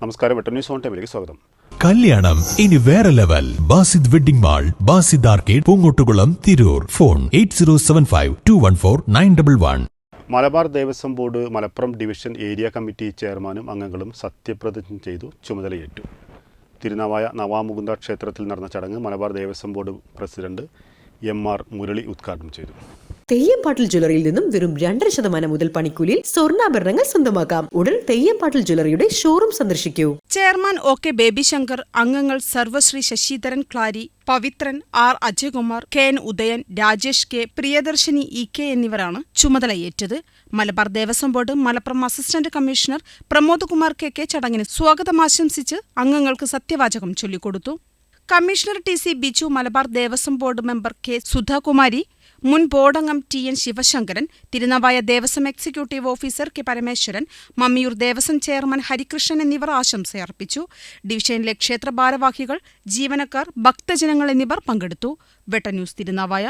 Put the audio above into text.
നമസ്കാരം, butter news on ടൈമിലേക്ക് സ്വാഗതം. കല്യാണം ഇനി വേറെ level. Basid wedding mall, Basid arcade, Poongottukulam, Tirur. Phone 8075214911. Malabar Devaswom board Malappuram division area committee ചെയർമാനും അംഗങ്ങളും സത്യപ്രതിജ്ഞ ചെയ്തു ചുമതലയേറ്റു. തിരുനാവായ നവാമുകുന്ദ ക്ഷേത്രത്തിൽ നടന്ന ചടങ്ങ് Malabar Devaswom board president MR Murali ഉദ്ഘാടനം ചെയ്തു. തെയ്യംപാട്ടിൽ ജ്വല്ലറിയിൽ നിന്നും വെറും 2% മുതൽ പണിക്കൂലിയിൽ സ്വർണ്ണാഭരണങ്ങൾ സ്വന്തമാക്കാം. ഉടൻ തെയ്യംപാട്ടിൽ ജ്വല്ലറിയുടെ ഷോറൂം സന്ദർശിക്കൂ. ചെയർമാൻ OK ബേബി ശങ്കർ, അംഗങ്ങൾ Sarvashri Sasidharan Klari, Pavithran, R Ajayakumar, KN Udayan, Rajesh K, Priyadarshini EK എന്നിവരാണ് ചുമതലയേറ്റത്. Malabar Devaswom board Malappuram assistant commissioner Pramod Kumar KK ചടങ്ങിന് സ്വാഗതമാശംസിച്ച് അംഗങ്ങൾക്ക് സത്യവാചകം ചൊല്ലിക്കൊടുത്തു. Commissioner TC Biju, Malabar Devaswom board member K Sudhakumari, മുൻ ബോർഡംഗം TN Sivasankaran, Thirunavaya Devaswom executive officer K Parameswaran, Mammiyoor Devaswom chairman Harikrishnan എന്നിവർ ആശംസയർപ്പിച്ചു. ഡിവിഷനിലെ ക്ഷേത്ര ഭാരവാഹികൾ, ജീവനക്കാർ, ഭക്തജനങ്ങൾ എന്നിവർ പങ്കെടുത്തു. Butter news Thirunavaya.